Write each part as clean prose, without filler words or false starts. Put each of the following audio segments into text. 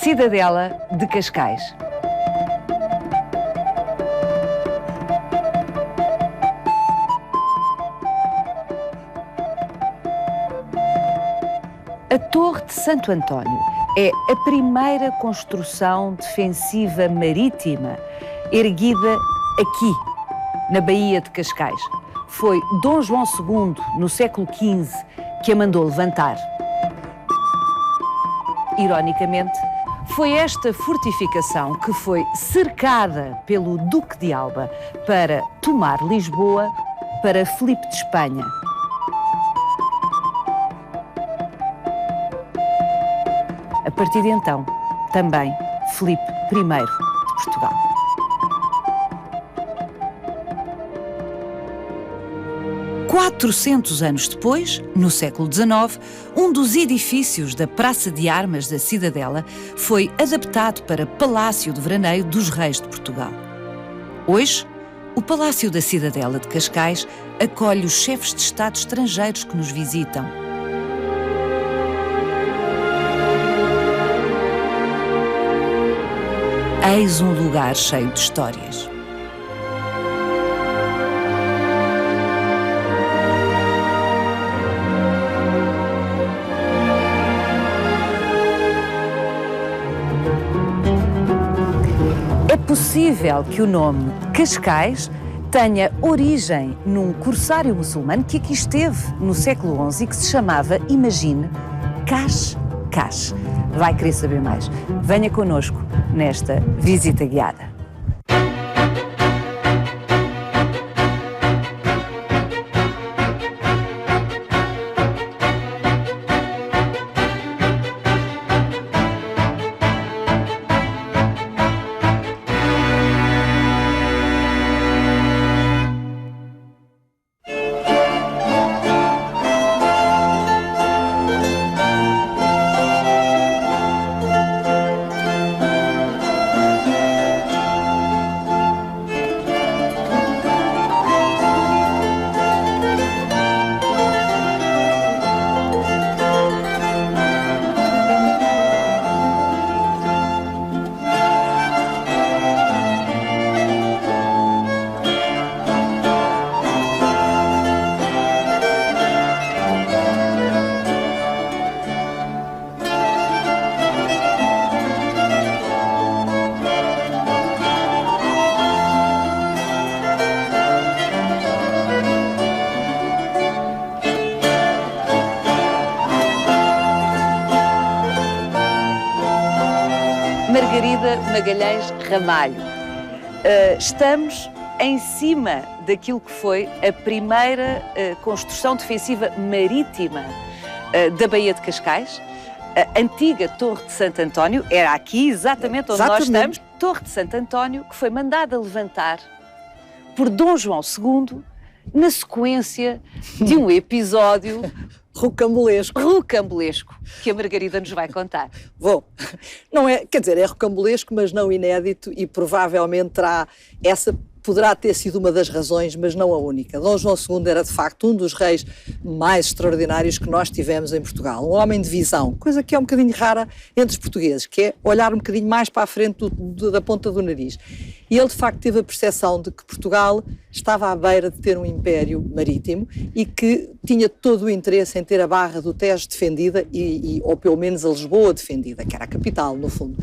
Cidadela de Cascais. A Torre de Santo António é a primeira construção defensiva marítima erguida aqui, na Baía de Cascais. Foi Dom João II, no século XV, que a mandou levantar. Ironicamente, foi esta fortificação que foi cercada pelo Duque de Alba para tomar Lisboa para Filipe de Espanha. A partir de então, também Filipe I de Portugal. Quatrocentos anos depois, no século XIX, um dos edifícios da Praça de Armas da Cidadela foi adaptado para Palácio de Veraneio dos Reis de Portugal. Hoje, o Palácio da Cidadela de Cascais acolhe os chefes de Estado estrangeiros que nos visitam. Eis um lugar cheio de histórias. É possível que o nome Cascais tenha origem num corsário muçulmano que aqui esteve no século XI e que se chamava, imagine, Cascais. Vai querer saber mais? Venha connosco nesta visita guiada. Margarida Magalhães Ramalho. Estamos em cima daquilo que foi a primeira construção defensiva marítima da Baía de Cascais. A antiga Torre de Santo António, era aqui exatamente onde nós estamos. Torre de Santo António, que foi mandada levantar por Dom João II na sequência de um episódio rocambolesco, que a Margarida nos vai contar. Bom, não é, quer dizer, é rocambolesco, mas não inédito, e provavelmente poderá ter sido uma das razões, mas não a única. Dom João II era, de facto, um dos reis mais extraordinários que nós tivemos em Portugal. Um homem de visão, coisa que é um bocadinho rara entre os portugueses, que é olhar um bocadinho mais para a frente da ponta do nariz. E ele, de facto, teve a percepção de que Portugal estava à beira de ter um império marítimo e que tinha todo o interesse em ter a Barra do Tejo defendida ou pelo menos a Lisboa defendida, que era a capital, no fundo.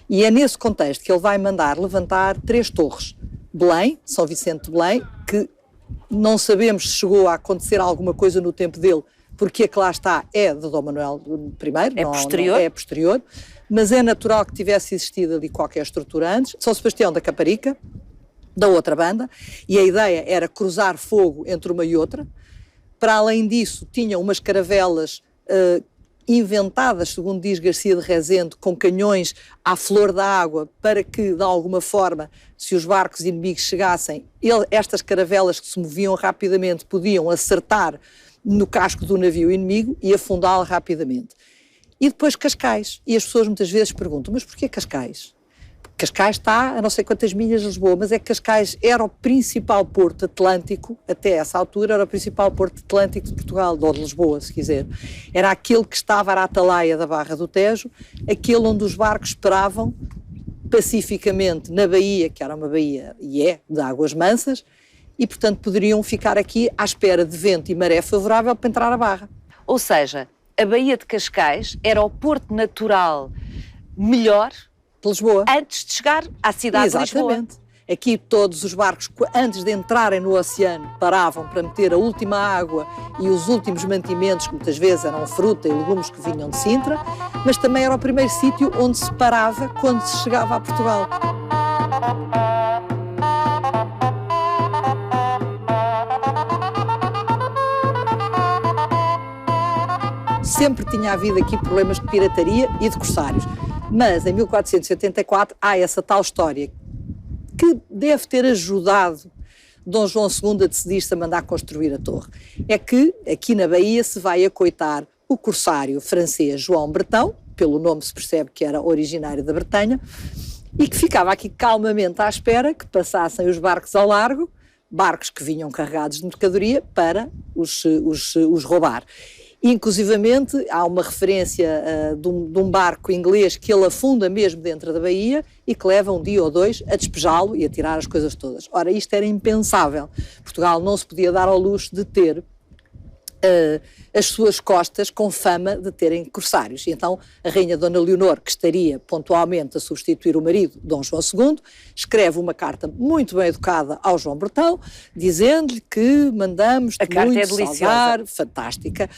E é nesse contexto que ele vai mandar levantar 3 torres. Belém, São Vicente de Belém, que não sabemos se chegou a acontecer alguma coisa no tempo dele, porque a que lá está é de Dom Manuel I. É posterior, mas é natural que tivesse existido ali qualquer estrutura antes. São Sebastião da Caparica, da outra banda, e a ideia era cruzar fogo entre uma e outra. Para além disso, tinham umas caravelas inventadas, segundo diz Garcia de Rezende, com canhões à flor da água, para que, de alguma forma, se os barcos inimigos chegassem, estas caravelas que se moviam rapidamente podiam acertar no casco do navio inimigo e afundá-lo rapidamente. E depois Cascais. E as pessoas muitas vezes perguntam, mas porquê Cascais? Cascais está a não sei quantas milhas de Lisboa, mas é que Cascais era o principal porto atlântico, até essa altura era o principal porto atlântico de Portugal, ou de Lisboa, se quiser. Era aquele que estava à atalaia da Barra do Tejo, aquele onde os barcos esperavam pacificamente na baía, que era uma baía, e é, de águas mansas, e portanto poderiam ficar aqui à espera de vento e maré favorável para entrar à Barra. Ou seja, a Baía de Cascais era o porto natural melhor De Lisboa. antes de chegar à cidade de Lisboa. Exatamente. Aqui todos os barcos, antes de entrarem no oceano, paravam para meter a última água e os últimos mantimentos, que muitas vezes eram fruta e legumes que vinham de Sintra, mas também era o primeiro sítio onde se parava quando se chegava a Portugal. Sempre tinha havido aqui problemas de pirataria e de corsários. Mas em 1484 há essa tal história que deve ter ajudado Dom João II a decidir-se a mandar construir a torre. É que aqui na Baía se vai acoitar o corsário francês João Bretão, pelo nome se percebe que era originário da Bretanha, e que ficava aqui calmamente à espera que passassem os barcos ao largo, barcos que vinham carregados de mercadoria, para os roubar. Inclusivamente, há uma referência de um barco inglês que ele afunda mesmo dentro da baía e que leva um dia ou dois a despejá-lo e a tirar as coisas todas. Ora, isto era impensável. Portugal não se podia dar ao luxo de ter as suas costas com fama de terem corsários. E então a rainha Dona Leonor, que estaria pontualmente a substituir o marido, Dom João II, escreve uma carta muito bem educada ao João Bretão, dizendo-lhe que mandamos-te muito saudar, fantástica,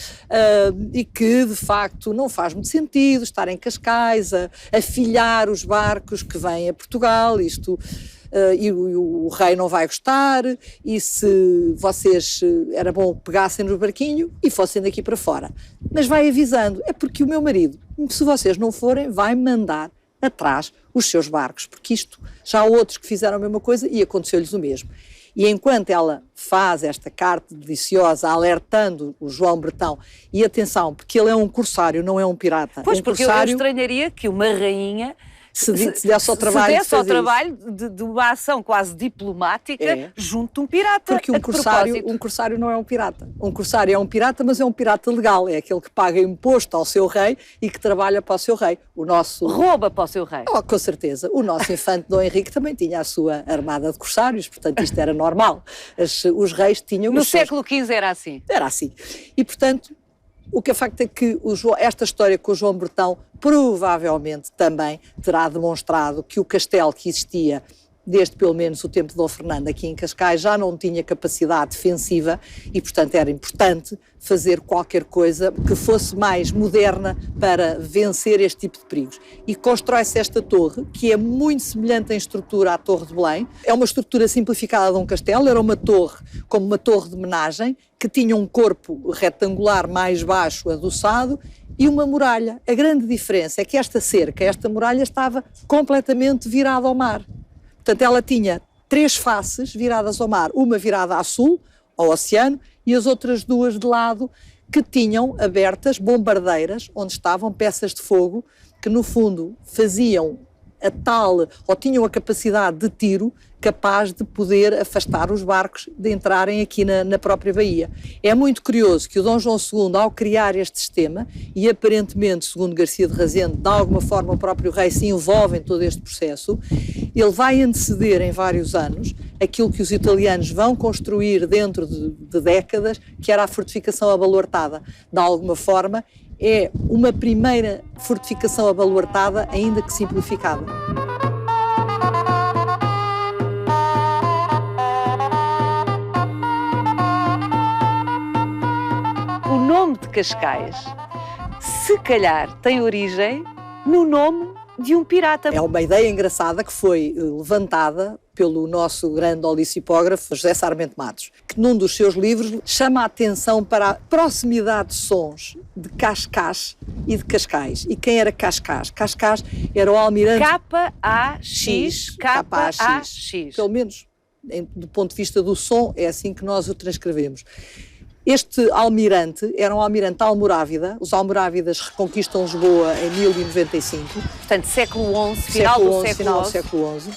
e que de facto não faz muito sentido estar em Cascais a filhar os barcos que vêm a Portugal, isto... e o rei não vai gostar, e se vocês era bom que pegassem no barquinho e fossem daqui para fora. Mas vai avisando, é porque o meu marido, se vocês não forem, vai mandar atrás os seus barcos, porque isto já há outros que fizeram a mesma coisa e aconteceu-lhes o mesmo. E enquanto ela faz esta carta deliciosa alertando o João Bretão, e atenção, porque ele é um corsário, não é um pirata. Pois, um porque corsário, eu estranharia que uma rainha se desse ao trabalho, de uma ação quase diplomática junto de um pirata. Porque um corsário não é um pirata. Um corsário é um pirata, mas é um pirata legal. É aquele que paga imposto ao seu rei e que trabalha para o seu rei. O nosso... Rouba para o seu rei. Oh, com certeza. O nosso infante Dom Henrique também tinha a sua armada de corsários, portanto isto era normal. Os reis tinham... No século XV era assim. Era assim. E, portanto, o que é facto é que esta história com o João Bretão provavelmente também terá demonstrado que o castelo que existia desde pelo menos o tempo de Dom Fernando aqui em Cascais já não tinha capacidade defensiva e, portanto, era importante fazer qualquer coisa que fosse mais moderna para vencer este tipo de perigos. E constrói-se esta torre, que é muito semelhante em estrutura à Torre de Belém. É uma estrutura simplificada de um castelo, era uma torre como uma torre de menagem, que tinha um corpo retangular mais baixo, adoçado, e uma muralha. A grande diferença é que esta cerca, esta muralha, estava completamente virada ao mar. Portanto, ela tinha 3 faces viradas ao mar, uma virada a sul, ao oceano, e as outras 2 de lado, que tinham abertas bombardeiras, onde estavam peças de fogo, que no fundo faziam a tal, ou tinham a capacidade de tiro, capaz de poder afastar os barcos de entrarem aqui na própria baía. É muito curioso que o Dom João II, ao criar este sistema, e aparentemente, segundo Garcia de Razende, de alguma forma o próprio rei se envolve em todo este processo, ele vai anteceder em vários anos aquilo que os italianos vão construir dentro de décadas, que era a fortificação abaluartada. De alguma forma, é uma primeira fortificação abaluartada, ainda que simplificada. O nome de Cascais, se calhar, tem origem no nome de um pirata. É uma ideia engraçada que foi levantada pelo nosso grande olicipógrafo José Sarmento Matos, que num dos seus livros chama a atenção para a proximidade de sons de Cascais e de Cascais. E quem era Cascais? Cascais era o almirante... K-A-X, K-A-X. Pelo menos, do ponto de vista do som, é assim que nós o transcrevemos. Este almirante era um almirante almorávida. Os almorávidas reconquistam Lisboa em 1095. Portanto, século XI, final do século XI.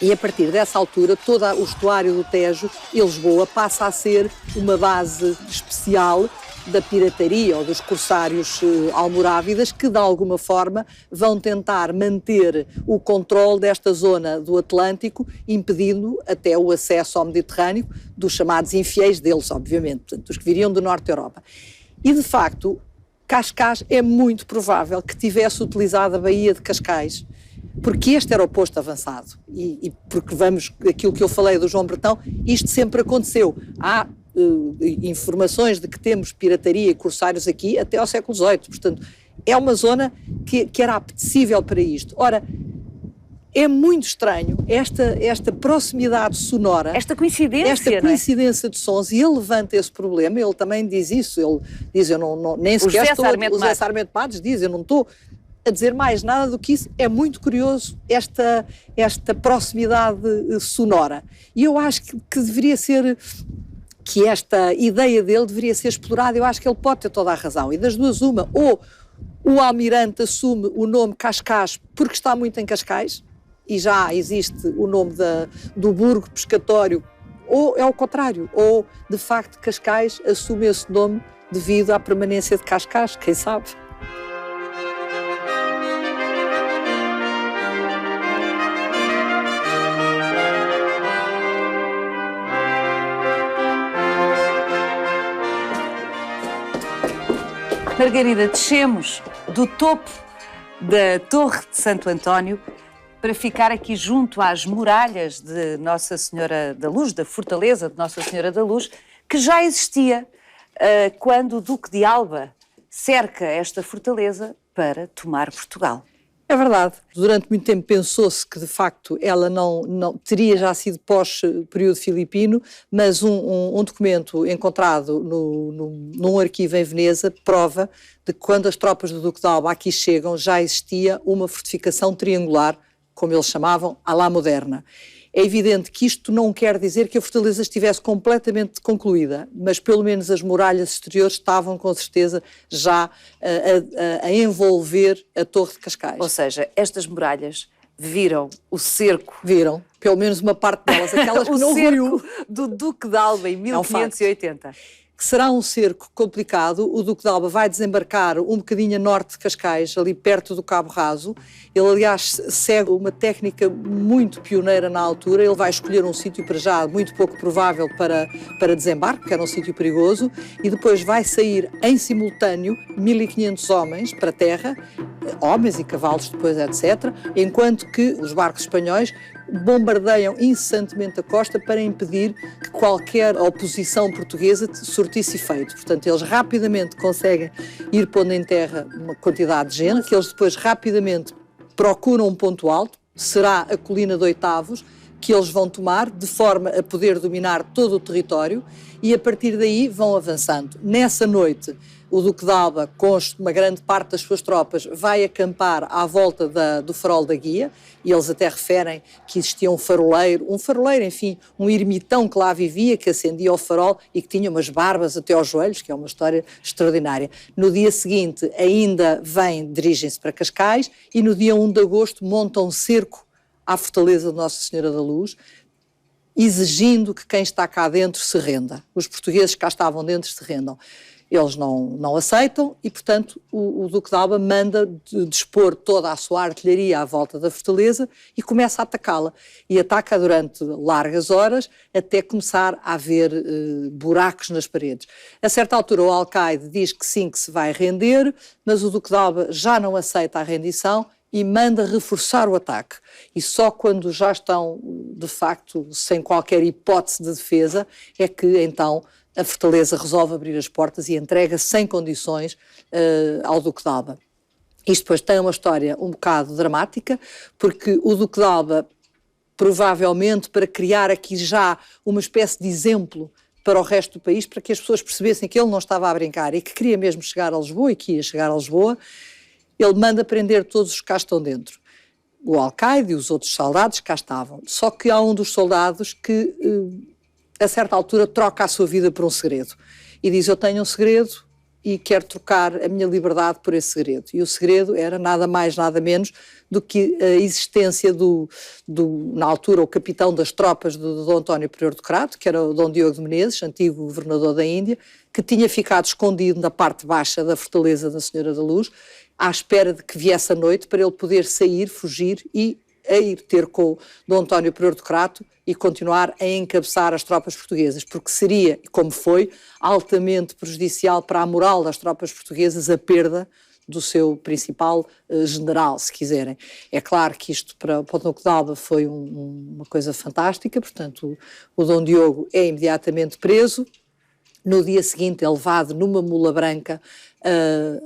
E a partir dessa altura, todo o estuário do Tejo e Lisboa passa a ser uma base especial da pirataria ou dos corsários almorávidas que, de alguma forma, vão tentar manter o controle desta zona do Atlântico, impedindo até o acesso ao Mediterrâneo dos chamados infiéis deles, obviamente, portanto, dos que viriam do Norte da Europa. E, de facto, Cascais é muito provável que tivesse utilizado a Baía de Cascais, porque este era o posto avançado e porque aquilo que eu falei do João Bretão, isto sempre aconteceu. Há informações de que temos pirataria e corsários aqui até ao século XVIII, portanto é uma zona que era apetecível para isto. Ora, é muito estranho esta proximidade sonora, esta coincidência de sons, e ele levanta esse problema. Ele também diz isso, ele diz, eu nem sequer estou, o José Sarmento Matos diz, eu não estou a dizer mais nada do que isso. É muito curioso esta proximidade sonora, e eu acho que deveria ser, que esta ideia dele deveria ser explorada. Eu acho que ele pode ter toda a razão, e das duas uma, ou o almirante assume o nome Cascais porque está muito em Cascais e já existe o nome do burgo pescatório, ou é o contrário, ou de facto Cascais assume esse nome devido à permanência de Cascais, quem sabe. Margarida, descemos do topo da Torre de Santo António para ficar aqui junto às muralhas de Nossa Senhora da Luz, da Fortaleza de Nossa Senhora da Luz, que já existia quando o Duque de Alba cerca esta fortaleza para tomar Portugal. É verdade. Durante muito tempo pensou-se que, de facto, ela não teria já sido pós-período filipino, mas um documento encontrado num arquivo em Veneza prova de que quando as tropas do Duque de Alba aqui chegam já existia uma fortificação triangular, como eles chamavam, à la moderna. É evidente que isto não quer dizer que a fortaleza estivesse completamente concluída, mas pelo menos as muralhas exteriores estavam com certeza já a envolver a Torre de Cascais. Ou seja, estas muralhas viram o cerco. Viram, pelo menos uma parte delas, aquelas que não ruiu. O cerco do Duque de Alba em 1580. Que será um cerco complicado. O Duque de Alba vai desembarcar um bocadinho a norte de Cascais, ali perto do Cabo Raso. Ele, aliás, segue uma técnica muito pioneira na altura. Ele vai escolher um sítio, para já muito pouco provável, para desembarque, que era um sítio perigoso, e depois vai sair em simultâneo 1500 homens para a terra, homens e cavalos depois, etc., enquanto que os barcos espanhóis bombardeiam incessantemente a costa para impedir que qualquer oposição portuguesa surtisse efeito. Portanto, eles rapidamente conseguem ir pondo em terra uma quantidade de gente, que eles depois rapidamente procuram um ponto alto, será a colina de Oitavos, que eles vão tomar de forma a poder dominar todo o território, e a partir daí vão avançando. Nessa noite, o Duque de Alba, com uma grande parte das suas tropas, vai acampar à volta do farol da Guia, e eles até referem que existia um faroleiro, enfim, um ermitão que lá vivia, que acendia o farol e que tinha umas barbas até aos joelhos, que é uma história extraordinária. No dia seguinte ainda dirigem-se para Cascais, e no dia 1 de agosto montam um cerco à fortaleza de Nossa Senhora da Luz, exigindo que quem está cá dentro se renda. Os portugueses que cá estavam dentro se rendam. Eles não aceitam e, portanto, o Duque de Alba manda dispor toda a sua artilharia à volta da fortaleza e começa a atacá-la. E ataca durante largas horas até começar a haver buracos nas paredes. A certa altura, o alcaide diz que sim, que se vai render, mas o Duque de Alba já não aceita a rendição e manda reforçar o ataque. E só quando já estão, de facto, sem qualquer hipótese de defesa, é que então a fortaleza resolve abrir as portas e entrega sem condições ao Duque de Alba. Isto depois tem uma história um bocado dramática, porque o Duque de Alba, provavelmente para criar aqui já uma espécie de exemplo para o resto do país, para que as pessoas percebessem que ele não estava a brincar e que queria mesmo chegar a Lisboa e que ia chegar a Lisboa, ele manda prender todos os que cá estão dentro. O alcaide e os outros soldados cá estavam. Só que há um dos soldados que, a certa altura, troca a sua vida por um segredo. e diz: eu tenho um segredo e quero trocar a minha liberdade por esse segredo. E o segredo era nada mais, nada menos do que a existência na altura, o capitão das tropas do Dom António Prior do Crato, que era o Dom Diogo de Menezes, antigo governador da Índia, que tinha ficado escondido na parte baixa da fortaleza da Senhora da Luz, à espera de que viesse a noite para ele poder sair, fugir e a ir ter com o Dom António Prior do Crato e continuar a encabeçar as tropas portuguesas, porque seria, como foi, altamente prejudicial para a moral das tropas portuguesas a perda do seu principal general, se quiserem. É claro que isto para o Duque de Alba foi uma coisa fantástica, portanto o Dom Diogo é imediatamente preso. No dia seguinte é levado numa mula branca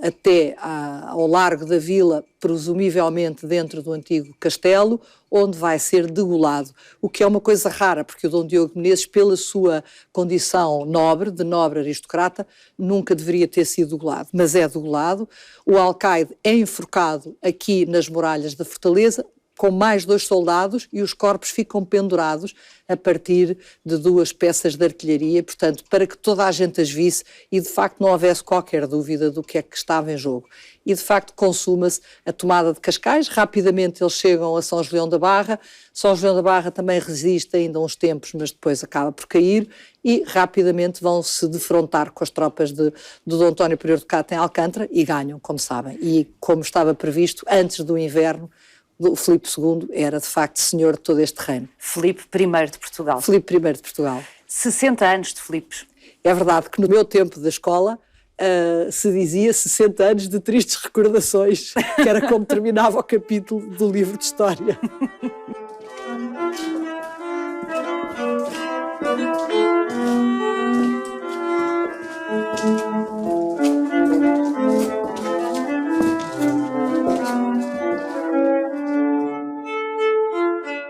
até ao largo da vila, presumivelmente dentro do antigo castelo, onde vai ser degolado, o que é uma coisa rara, porque o Dom Diogo de Menezes, pela sua condição nobre, de nobre aristocrata, nunca deveria ter sido degolado, mas é degolado. O alcaide é enforcado aqui nas muralhas da fortaleza, com mais 2 soldados, e os corpos ficam pendurados a partir de 2 peças de artilharia, portanto, para que toda a gente as visse e, de facto, não houvesse qualquer dúvida do que é que estava em jogo. E, de facto, consuma-se a tomada de Cascais. Rapidamente eles chegam a São João da Barra. São João da Barra também resiste ainda uns tempos, mas depois acaba por cair, e rapidamente vão se defrontar com as tropas do Dom António Prior do Crato em Alcântara e ganham, como sabem. E, como estava previsto, antes do inverno, o Filipe II era, de facto, senhor de todo este reino. Filipe I de Portugal. Filipe I de Portugal. 60 anos de Filipe. É verdade que no meu tempo da escola se dizia 60 anos de tristes recordações, que era como terminava o capítulo do livro de história.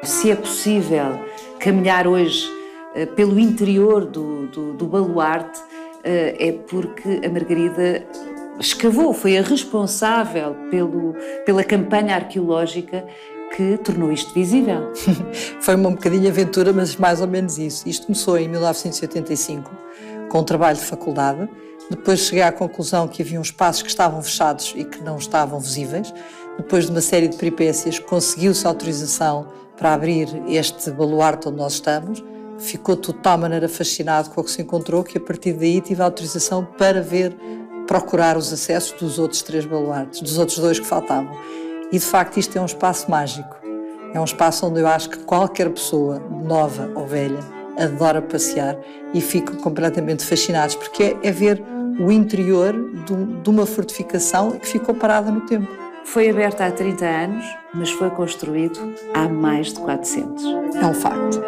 Se é possível caminhar hoje pelo interior do baluarte, é porque a Margarida escavou, foi a responsável pela campanha arqueológica que tornou isto visível. Foi uma bocadinho aventura, mas mais ou menos isso. Isto começou em 1985, com um trabalho de faculdade. Depois cheguei à conclusão que havia uns espaços que estavam fechados e que não estavam visíveis. Depois de uma série de peripécias, conseguiu-se autorização para abrir este baluarte onde nós estamos. Ficou de tal maneira fascinado com o que se encontrou que a partir daí tive a autorização para procurar os acessos dos outros 3 baluartes, dos outros 2 que faltavam. E de facto isto é um espaço mágico. É um espaço onde eu acho que qualquer pessoa, nova ou velha, adora passear e ficam completamente fascinados, porque é ver o interior de uma fortificação que ficou parada no tempo. Foi aberta há 30 anos, mas foi construído há mais de 400. É um facto.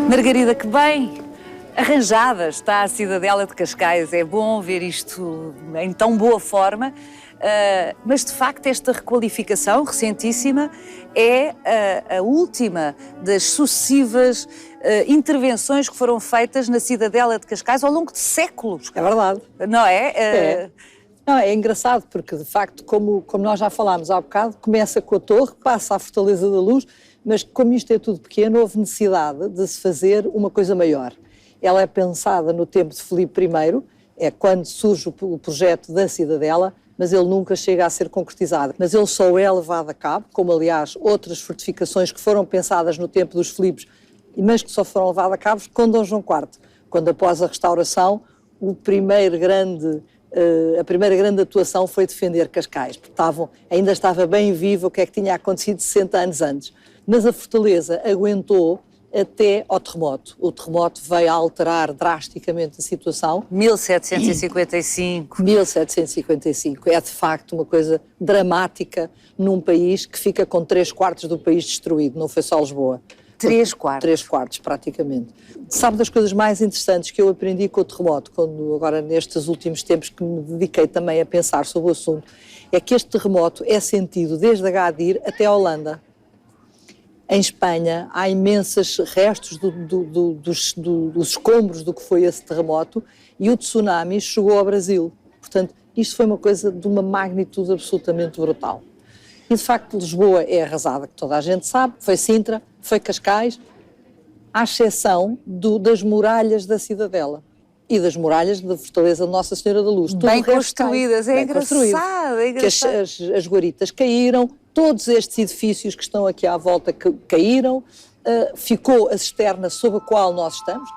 Margarida, que bem arranjada está a Cidadela de Cascais. É bom ver isto em tão boa forma, mas de facto esta requalificação recentíssima é a última das sucessivas intervenções que foram feitas na Cidadela de Cascais ao longo de séculos. É verdade. Não é? É. Não, é engraçado porque, de facto, como nós já falámos há bocado, começa com a torre, passa à Fortaleza da Luz, mas como isto é tudo pequeno, houve necessidade de se fazer uma coisa maior. Ela é pensada no tempo de Filipe I, é quando surge o projeto da Cidadela, mas ele nunca chega a ser concretizado. Mas ele só é levado a cabo, como aliás outras fortificações que foram pensadas no tempo dos Filipes, mas que só foram levadas a cabo com Dom João IV, quando após a restauração a primeira grande atuação foi defender Cascais, porque ainda estava bem vivo o que é que tinha acontecido 60 anos antes. Mas a fortaleza aguentou até ao terremoto. O terremoto veio a alterar drasticamente a situação. 1755. 1755. É de facto uma coisa dramática num país que fica com 3/4 do país destruído, não foi só Lisboa. 3/4. 3/4, praticamente. Sabe das coisas mais interessantes que eu aprendi com o terremoto, quando agora nestes últimos tempos que me dediquei também a pensar sobre o assunto, é que este terremoto é sentido desde Agadir até a Holanda. Em Espanha há imensos restos dos escombros do que foi esse terremoto e o tsunami chegou ao Brasil. Portanto, isto foi uma coisa de uma magnitude absolutamente brutal. E de facto Lisboa é arrasada, que toda a gente sabe, foi Sintra, foi Cascais, à exceção das muralhas da Cidadela e das muralhas da Fortaleza de Nossa Senhora da Luz. Bem construídas, é engraçado, é engraçado. Que as guaritas caíram, todos estes edifícios que estão aqui à volta caíram, ficou a cisterna sob a qual nós estamos.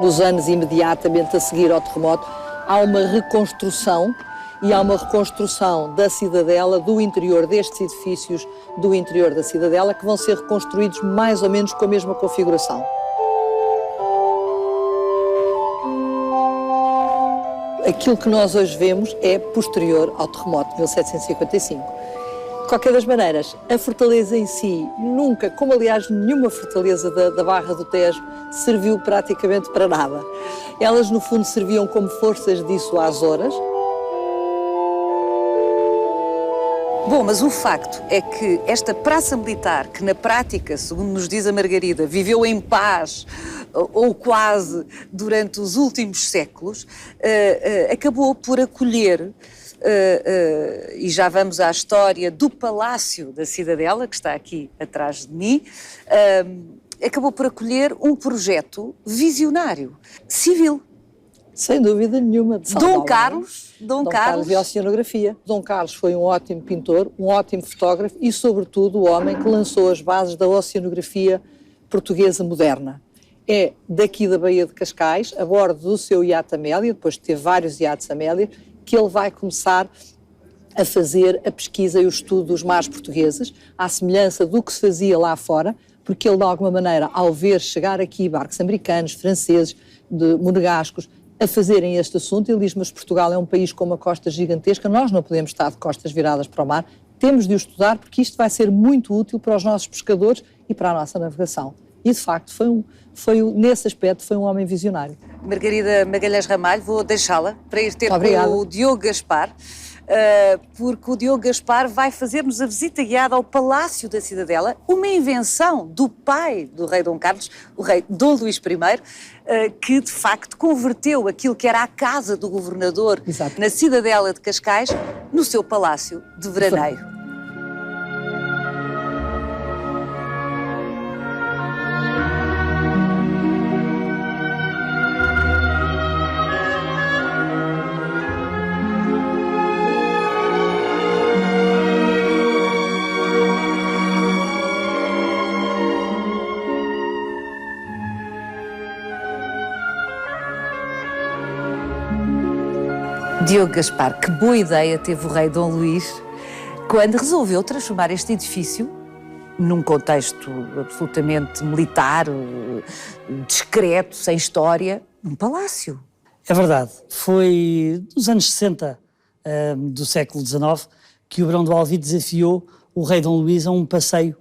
Nos anos imediatamente a seguir ao terremoto, há uma reconstrução e há uma reconstrução da Cidadela, do interior destes edifícios, do interior da Cidadela, que vão ser reconstruídos mais ou menos com a mesma configuração. Aquilo que nós hoje vemos é posterior ao terremoto de 1755. De qualquer das maneiras, a fortaleza em si nunca, como aliás nenhuma fortaleza da Barra do Tejo, serviu praticamente para nada. Elas no fundo serviam como forças dissuasoras. Bom, mas o facto é que esta praça militar, que na prática, segundo nos diz a Margarida, viveu em paz, ou quase, durante os últimos séculos, acabou por acolher, e já vamos à história do Palácio da Cidadela, que está aqui atrás de mim, acabou por acolher um projeto visionário, civil. Sem dúvida nenhuma, de São Paulo. Dom Carlos e a oceanografia. Dom Carlos foi um ótimo pintor, um ótimo fotógrafo e, sobretudo, o homem que lançou as bases da oceanografia portuguesa moderna. É daqui da Baía de Cascais, a bordo do seu iate Amélia, depois de ter vários iates Amélia, que ele vai começar a fazer a pesquisa e o estudo dos mares portugueses, à semelhança do que se fazia lá fora, porque ele, de alguma maneira, ao ver chegar aqui barcos americanos, franceses, monegascos, a fazerem este assunto, ele diz, mas Portugal é um país com uma costa gigantesca, nós não podemos estar de costas viradas para o mar, temos de o estudar porque isto vai ser muito útil para os nossos pescadores e para a nossa navegação. E, de facto, nesse aspecto, foi um homem visionário. Margarida Magalhães Ramalho, vou deixá-la para ir ter com o Diogo Gaspar, porque o Diogo Gaspar vai fazer-nos a visita guiada ao Palácio da Cidadela, uma invenção do pai do rei Dom Carlos, o rei Dom Luís I, que de facto converteu aquilo que era a casa do governador na Cidadela de Cascais no seu palácio de veraneio. Diogo Gaspar, que boa ideia teve o rei Dom Luís quando resolveu transformar este edifício, num contexto absolutamente militar, discreto, sem história, num palácio. É verdade. Foi nos anos 60 do século XIX que o Barão do Alvite desafiou o rei Dom Luís a um passeio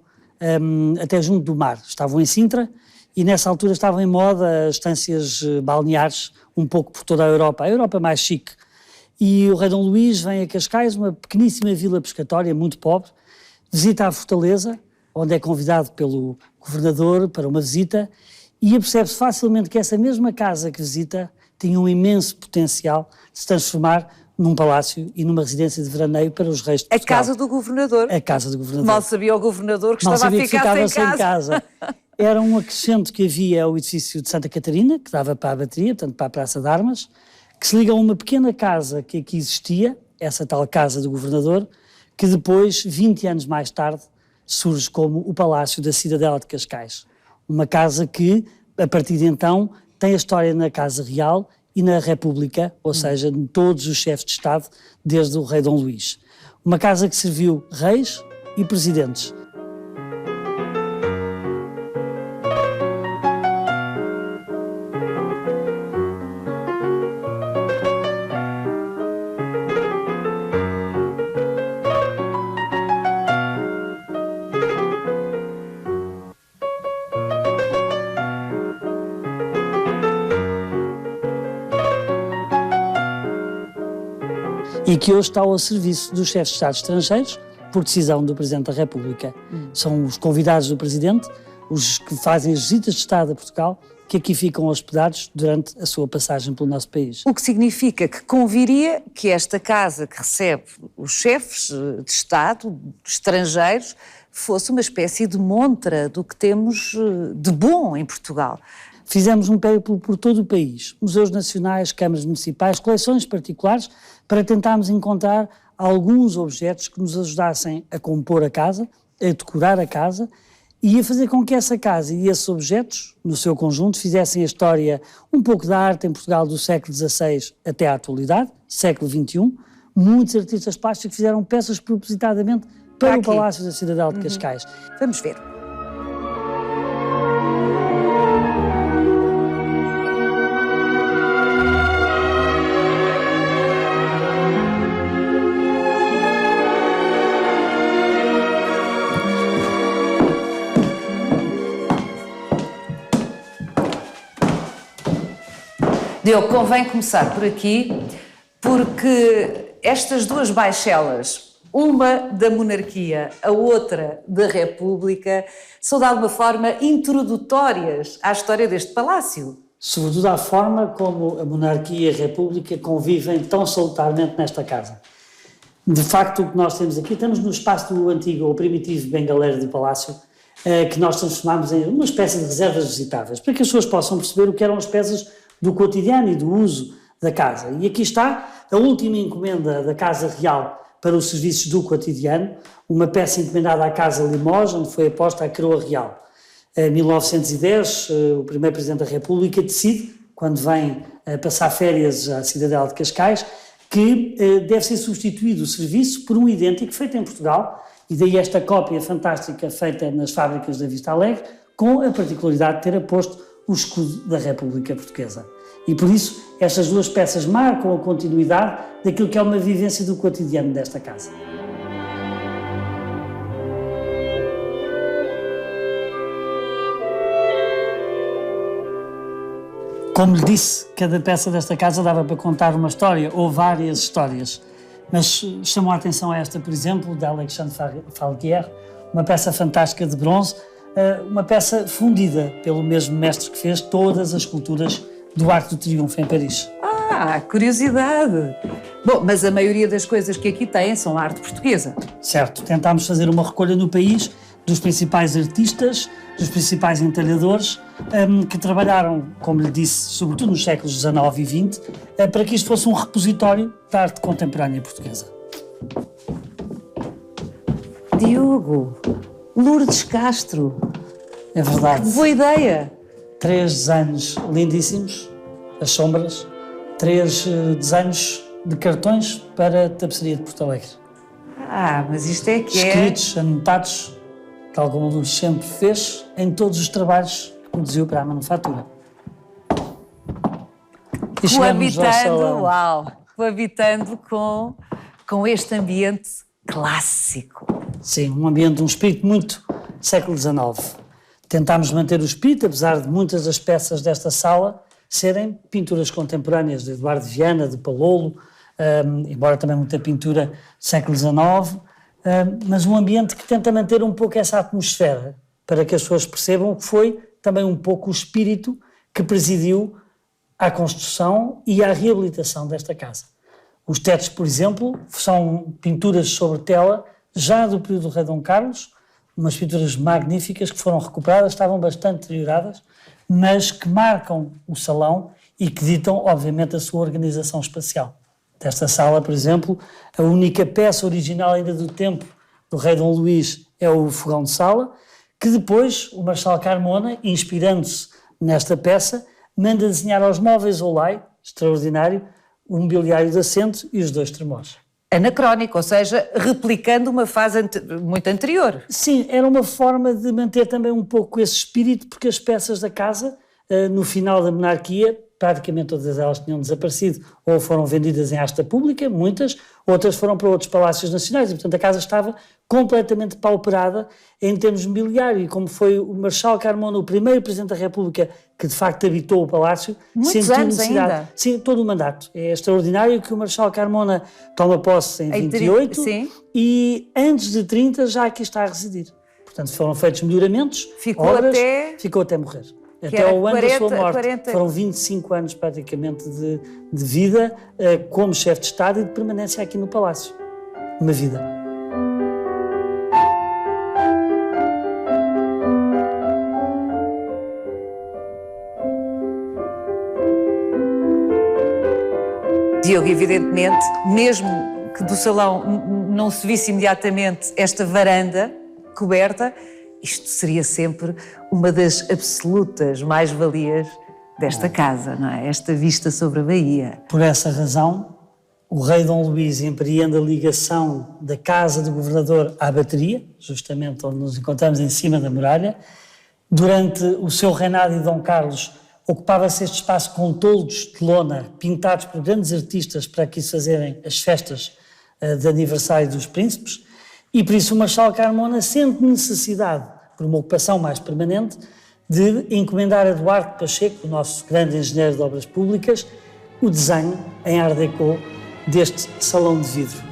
até junto do mar. Estavam em Sintra e nessa altura estavam em moda as estâncias balneares um pouco por toda a Europa mais chique. E o rei Dom Luís vem a Cascais, uma pequeníssima vila pescatória, muito pobre, visita a fortaleza, onde é convidado pelo governador para uma visita, e percebe-se facilmente que essa mesma casa que visita tinha um imenso potencial de se transformar num palácio e numa residência de veraneio para os reis de Portugal. A casa do governador. A casa do governador. Mal sabia o governador que estava a ficar sem casa. Era um acrescento que havia ao edifício de Santa Catarina, que dava para a bateria, portanto para a Praça de Armas, que se liga a uma pequena casa que aqui existia, essa tal casa do governador, que depois, 20 anos mais tarde, surge como o Palácio da Cidadela de Cascais. Uma casa que, a partir de então, tem a história na Casa Real e na República, ou seja, em todos os chefes de Estado, desde o rei Dom Luís. Uma casa que serviu reis e presidentes. E que hoje está ao serviço dos chefes de Estado estrangeiros, por decisão do Presidente da República. São os convidados do Presidente, os que fazem as visitas de Estado a Portugal, que aqui ficam hospedados durante a sua passagem pelo nosso país. O que significa que conviria que esta casa que recebe os chefes de Estado estrangeiros fosse uma espécie de montra do que temos de bom em Portugal. Fizemos um périplo por todo o país, museus nacionais, câmaras municipais, coleções particulares, para tentarmos encontrar alguns objetos que nos ajudassem a compor a casa, a decorar a casa e a fazer com que essa casa e esses objetos, no seu conjunto, fizessem a história um pouco da arte em Portugal do século XVI até à atualidade, século XXI. Muitos artistas plásticos fizeram peças propositadamente para o Palácio da Cidadela de Cascais. Vamos ver. Diogo, convém começar por aqui, porque estas duas baixelas, uma da monarquia, a outra da República, são de alguma forma introdutórias à história deste palácio. Sobretudo à forma como a monarquia e a república convivem tão salutarmente nesta casa. De facto, o que nós temos aqui, estamos no espaço do antigo ou primitivo bengaleiro do palácio, que nós transformamos em uma espécie de reservas visitáveis, para que as pessoas possam perceber o que eram as peças do cotidiano e do uso da casa. E aqui está a última encomenda da Casa Real para os serviços do cotidiano, uma peça encomendada à Casa Limoges, onde foi aposta a coroa real. Em 1910, o primeiro Presidente da República decide, quando vem passar férias à Cidadela de Cascais, que deve ser substituído o serviço por um idêntico feito em Portugal, e daí esta cópia fantástica feita nas fábricas da Vista Alegre, com a particularidade de ter aposto o escudo da República Portuguesa. E por isso, estas duas peças marcam a continuidade daquilo que é uma vivência do cotidiano desta casa. Como lhe disse, cada peça desta casa dava para contar uma história, ou várias histórias. Mas chamou a atenção a esta, por exemplo, de Alexandre Falguière, uma peça fantástica de bronze, uma peça fundida pelo mesmo mestre que fez todas as esculturas do Arco do Triunfo em Paris. Ah, curiosidade! Bom, mas a maioria das coisas que aqui têm são arte portuguesa. Certo, tentámos fazer uma recolha no país dos principais artistas, dos principais entalhadores, que trabalharam, como lhe disse, sobretudo nos séculos XIX e XX, para que isto fosse um repositório da arte contemporânea portuguesa. Diogo, Lourdes Castro. É verdade. Que boa ideia! 3 desenhos lindíssimos, as sombras, 3 desenhos de cartões para a tapeçaria de Porto Alegre. Ah, mas isto é que escritos, anotados, tal como a Lourdes sempre fez, em todos os trabalhos que produziu para a manufatura. E chegamos ao salão. Coabitando com este ambiente clássico. Sim, um ambiente, um espírito muito século XIX. Tentámos manter o espírito, apesar de muitas das peças desta sala serem pinturas contemporâneas de Eduardo Viana, de Palolo, embora também muita pintura do século XIX, mas um ambiente que tenta manter um pouco essa atmosfera, para que as pessoas percebam que foi também um pouco o espírito que presidiu à construção e à reabilitação desta casa. Os tetos, por exemplo, são pinturas sobre tela já do período do rei Dom Carlos, umas pinturas magníficas que foram recuperadas, estavam bastante deterioradas, mas que marcam o salão e que ditam, obviamente, a sua organização espacial. Desta sala, por exemplo, a única peça original ainda do tempo do rei Dom Luís é o fogão de sala, que depois o Marçal Carmona, inspirando-se nesta peça, manda desenhar aos móveis Olay, extraordinário, o mobiliário de assento e os 2 tremores. Anacrónico, ou seja, replicando uma fase muito anterior. Sim, era uma forma de manter também um pouco esse espírito, porque as peças da casa, no final da monarquia, praticamente todas elas tinham desaparecido ou foram vendidas em asta pública, muitas, outras foram para outros palácios nacionais e, portanto, a casa estava completamente pauperada em termos de mobiliário. E como foi o Marçal Carmona o primeiro Presidente da República que, de facto, habitou o palácio, muitos anos ainda. Sim, todo o mandato. É extraordinário que o Marçal Carmona toma posse em 28 e antes de 30 já aqui está a residir. Portanto, foram feitos melhoramentos, ficou até morrer. Até ao ano da sua morte. Foram 25 anos praticamente de vida como chefe de Estado e de permanência aqui no Palácio. Uma vida. Diogo, evidentemente, mesmo que do salão não se visse imediatamente esta varanda coberta, isto seria sempre uma das absolutas mais-valias desta casa, não é? Esta vista sobre a Baía. Por essa razão, o rei Dom Luís empreende a ligação da casa do governador à bateria, justamente onde nos encontramos em cima da muralha. Durante o seu reinado e Dom Carlos ocupava-se este espaço com toldos de lona pintados por grandes artistas para aqui se fazerem as festas de aniversário dos príncipes. E por isso o Marçal Carmona sente necessidade, por uma ocupação mais permanente, de encomendar a Duarte Pacheco, o nosso grande engenheiro de obras públicas, o desenho em Art Déco deste salão de vidro.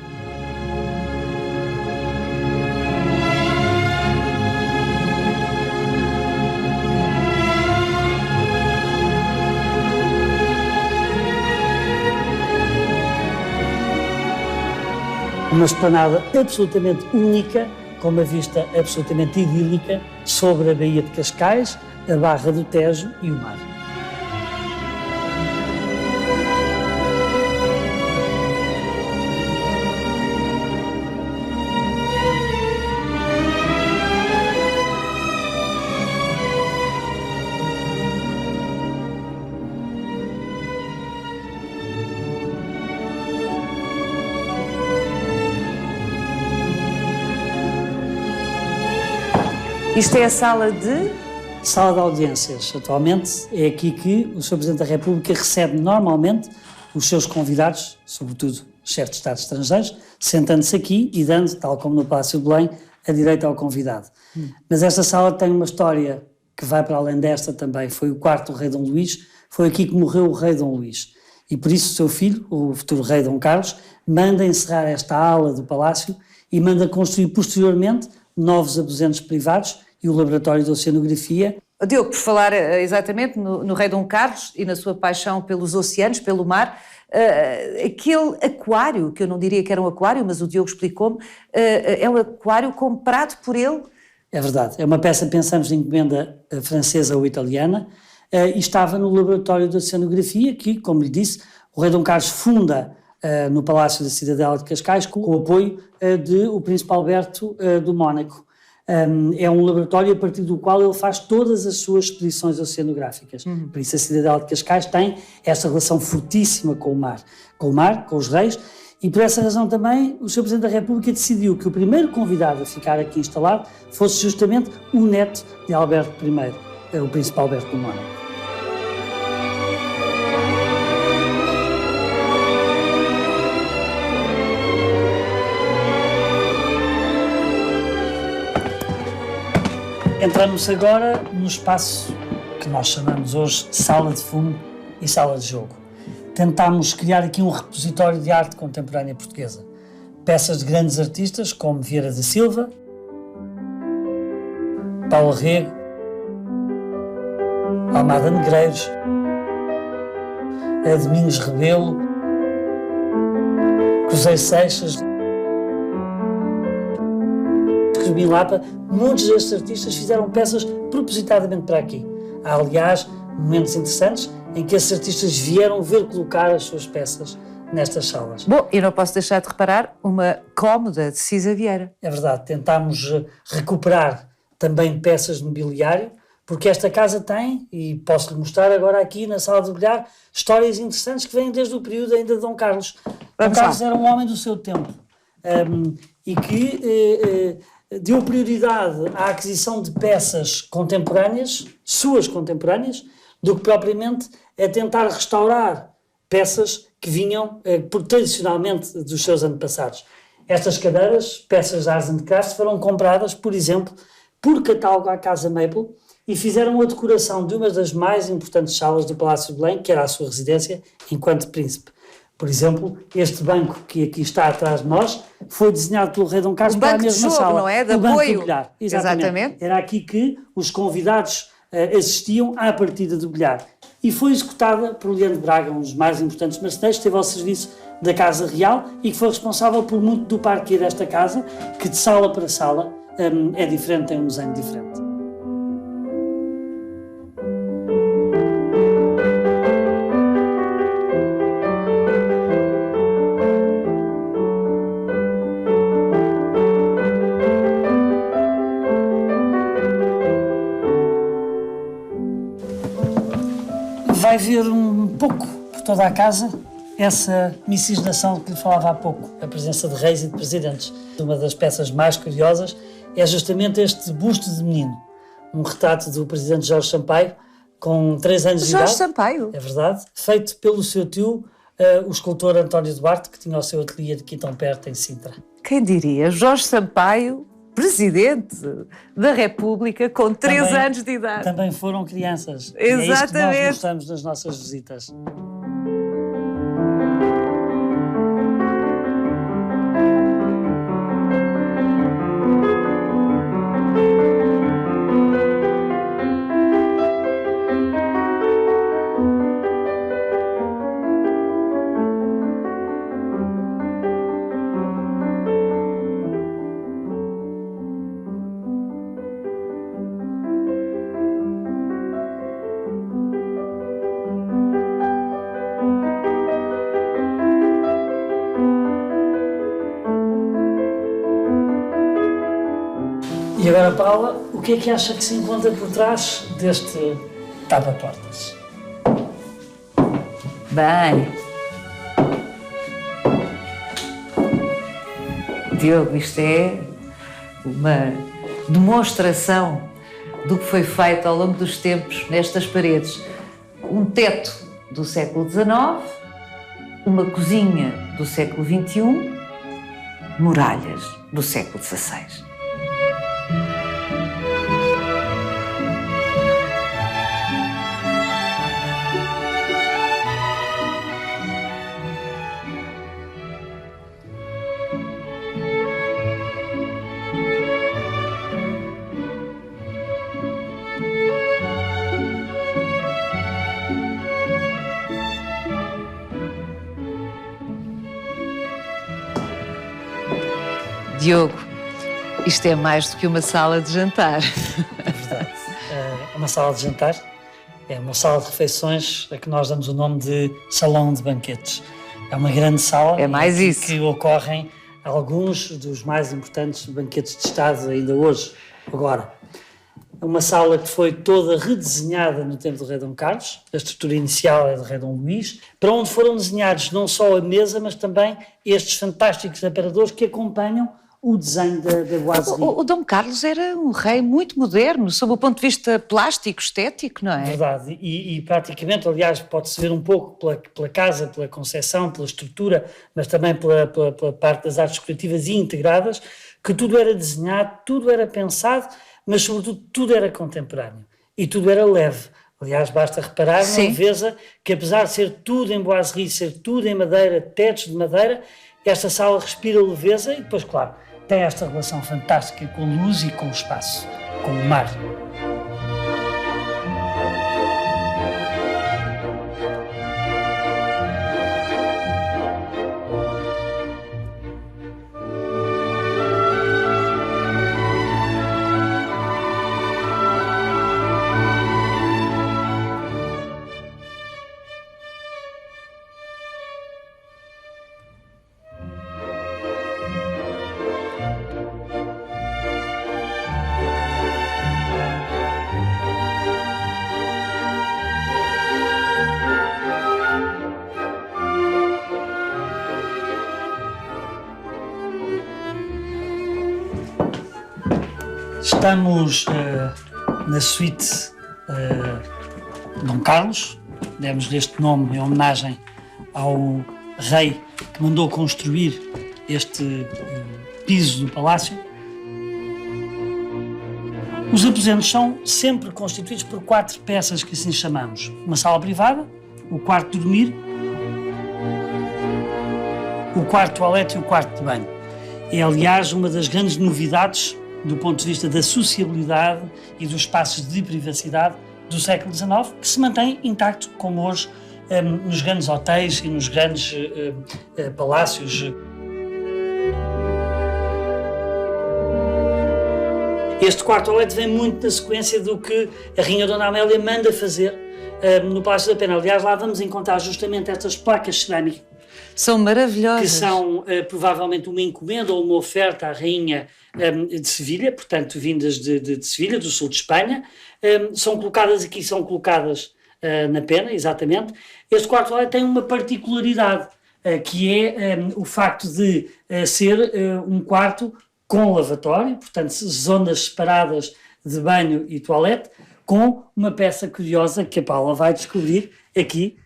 Uma esplanada absolutamente única, com uma vista absolutamente idílica sobre a Baía de Cascais, a Barra do Tejo e o mar. Isto é a sala de... Sala de audiências. Atualmente é aqui que o Sr. Presidente da República recebe normalmente os seus convidados, sobretudo chefes de Estado estrangeiros, sentando-se aqui e dando, tal como no Palácio de Belém, a direita ao convidado. Mas esta sala tem uma história que vai para além desta também. Foi o quarto do rei Dom Luís, foi aqui que morreu o rei Dom Luís. E por isso o seu filho, o futuro rei Dom Carlos, manda encerrar esta ala do palácio e manda construir posteriormente novos aposentos privados e o laboratório de oceanografia. Diogo, por falar exatamente no rei Dom Carlos e na sua paixão pelos oceanos, pelo mar, aquele aquário, que eu não diria que era um aquário, mas o Diogo explicou-me, é um aquário comprado por ele. É verdade, é uma peça, pensamos, de encomenda francesa ou italiana, e estava no laboratório de oceanografia que, como lhe disse, o rei Dom Carlos funda no Palácio da Cidadela de Cascais com o apoio do Príncipe Alberto do Mónaco. É um laboratório a partir do qual ele faz todas as suas expedições oceanográficas. Por isso a Cidadela de Cascais tem esta relação fortíssima com o mar, com os reis, e por essa razão também o Sr. Presidente da República decidiu que o primeiro convidado a ficar aqui instalado fosse justamente o neto de Alberto I, o Príncipe Alberto do Mónaco. Entramos agora no espaço que nós chamamos hoje sala de fumo e sala de jogo. Tentámos criar aqui um repositório de arte contemporânea portuguesa. Peças de grandes artistas como Vieira da Silva, Paulo Rego, Almada Negreiros, Domingos Rebelo, Cruzeiro Seixas, Lapa. Muitos destes artistas fizeram peças propositadamente para aqui. Há, aliás, momentos interessantes em que esses artistas vieram ver colocar as suas peças nestas salas. Bom, e não posso deixar de reparar uma cómoda de Cisa Vieira. É verdade, tentámos recuperar também peças de mobiliário, porque esta casa tem, e posso-lhe mostrar agora aqui na sala de bilhar, histórias interessantes que vêm desde o período ainda de Dom Carlos. Dom Carlos era um homem do seu tempo e que deu prioridade à aquisição de peças contemporâneas, suas contemporâneas, do que propriamente a tentar restaurar peças que vinham tradicionalmente dos seus antepassados. Estas cadeiras, peças de Arts and Crafts, foram compradas, por exemplo, por catálogo à Casa Maple e fizeram a decoração de uma das mais importantes salas do Palácio de Belém, que era a sua residência enquanto príncipe. Por exemplo, este banco que aqui está atrás de nós foi desenhado pelo rei Dom Carlos para a mesma sala. Não é? De o banco apoio. do bilhar. Exatamente. Era aqui que os convidados assistiam à partida do bilhar. E foi executada por Leandro Braga, um dos mais importantes marceneiros, que esteve ao serviço da Casa Real e que foi responsável por muito do parquet desta casa, que de sala para sala é diferente, tem um desenho diferente. Vai ver um pouco por toda a casa essa miscigenação que lhe falava há pouco, a presença de reis e de presidentes. Uma das peças mais curiosas é justamente este busto de menino, um retrato do presidente Jorge Sampaio, com 3 anos de idade. Jorge Sampaio? É verdade, feito pelo seu tio, o escultor António Duarte, que tinha o seu ateliê aqui tão perto, em Sintra. Quem diria? Jorge Sampaio, presidente da República, com 3 anos de idade. Também foram crianças. Exatamente. E é isso que nós mostramos nas nossas visitas. E agora, Paula, o que é que acha que se encontra por trás deste tapa-portas? Bem, Diogo, isto é uma demonstração do que foi feito ao longo dos tempos nestas paredes. Um teto do século XIX, uma cozinha do século XXI, muralhas do século XVI. Diogo, isto é mais do que uma sala de jantar. É verdade. É uma sala de jantar, é uma sala de refeições a que nós damos o nome de salão de banquetes. É uma grande sala É mais isso. que ocorrem alguns dos mais importantes banquetes de Estado ainda hoje. Agora, é uma sala que foi toda redesenhada no tempo do rei Dom Carlos, a estrutura inicial é do rei Dom Luís, para onde foram desenhados não só a mesa, mas também estes fantásticos aparadores que acompanham o desenho da boiserie. O Dom Carlos era um rei muito moderno, sob o ponto de vista plástico, estético, não é? Verdade, e praticamente, aliás, pode-se ver um pouco pela casa, pela concepção, pela estrutura, mas também pela parte das artes decorativas e integradas, que tudo era desenhado, tudo era pensado, mas sobretudo tudo era contemporâneo e tudo era leve. Aliás, basta reparar na leveza que, apesar de ser tudo em boiserie, ser tudo em madeira, tetos de madeira, esta sala respira leveza e depois, claro, tem esta relação fantástica com a luz e com o espaço, com o mar. Estamos na suíte Dom Carlos, demos-lhe este nome em homenagem ao rei que mandou construir este piso do palácio. Os aposentos são sempre constituídos por 4 peças que assim chamamos. Uma sala privada, o quarto de dormir, o quarto de toalete e o quarto de banho. É, aliás, uma das grandes novidades do ponto de vista da sociabilidade e dos espaços de privacidade do século XIX, que se mantém intacto como hoje nos grandes hotéis e nos grandes palácios. Este quarto toalete vem muito na sequência do que a Rainha Dona Amélia manda fazer no Palácio da Pena. Aliás, lá vamos encontrar justamente estas placas cerâmicas. São maravilhosas. Que são provavelmente uma encomenda ou uma oferta à Rainha de Sevilha, portanto vindas de Sevilha, do sul de Espanha. São colocadas na Pena, exatamente. Este quarto toalete tem uma particularidade, que é o facto de ser um quarto com lavatório, portanto zonas separadas de banho e toalete, com uma peça curiosa que a Paula vai descobrir aqui.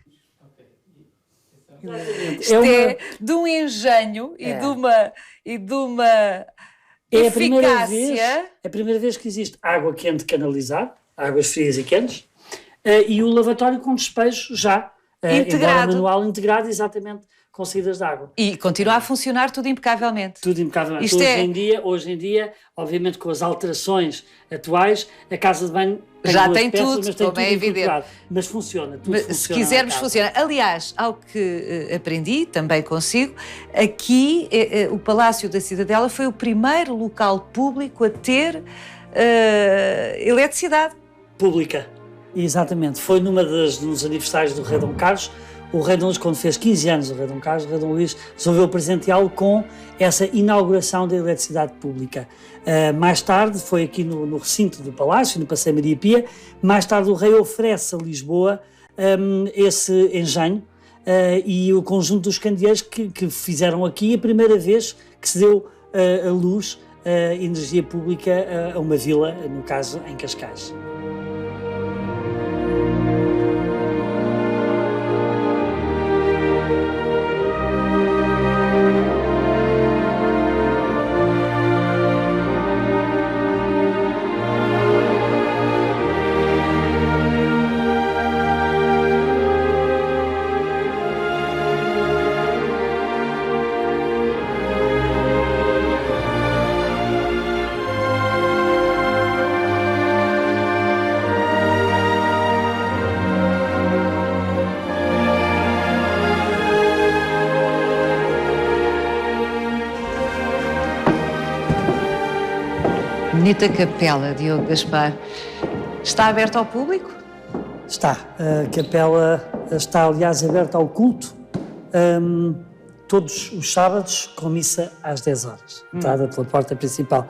Isto é de um engenho e de uma eficácia. É a primeira vez que existe água quente canalizada, águas frias e quentes, e o lavatório com despejo já integrado, manual integrado, exatamente, com saídas de água. E continua a funcionar tudo impecavelmente. Tudo impecavelmente. Hoje em dia, obviamente com as alterações atuais, a casa de banho já tem peças, tudo, mas tem como tudo é evidente. Mas funciona, tudo funciona. Se quisermos, funciona. Aliás, ao que aprendi, também consigo, aqui o Palácio da Cidadela foi o primeiro local público a ter eletricidade. Pública. Exatamente. Foi nos aniversários do rei Dom Carlos. O rei Dom Luís, quando fez 15 anos, o rei Dom Carlos, o rei Dom Luís resolveu presenteá-lo com essa inauguração da eletricidade pública. Mais tarde, foi aqui no recinto do Palácio, no Passeio Maria Pia, mais tarde o rei oferece a Lisboa esse engenho e o conjunto dos candeeiros que fizeram aqui a primeira vez que se deu a luz, energia pública a uma vila, no caso em Cascais. Bonita capela, Diogo Gaspar. Está aberta ao público? Está. A capela está, aliás, aberta ao culto todos os sábados, com missa às 10 horas, entrada pela porta principal.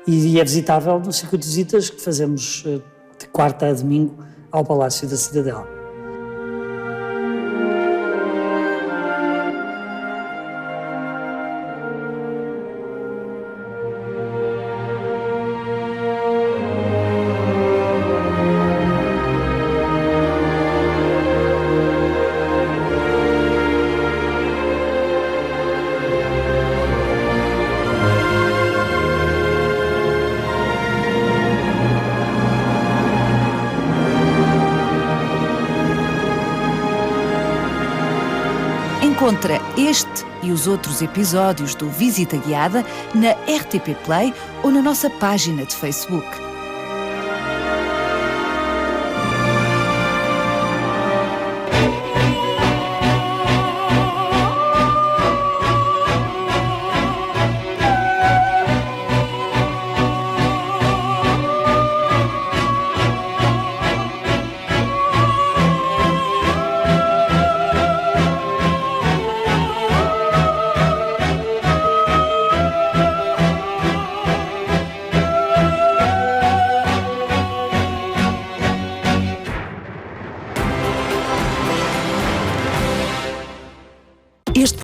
E é visitável no circuito de visitas que fazemos de quarta a domingo ao Palácio da Cidadela. Encontra este e os outros episódios do Visita Guiada na RTP Play ou na nossa página de Facebook.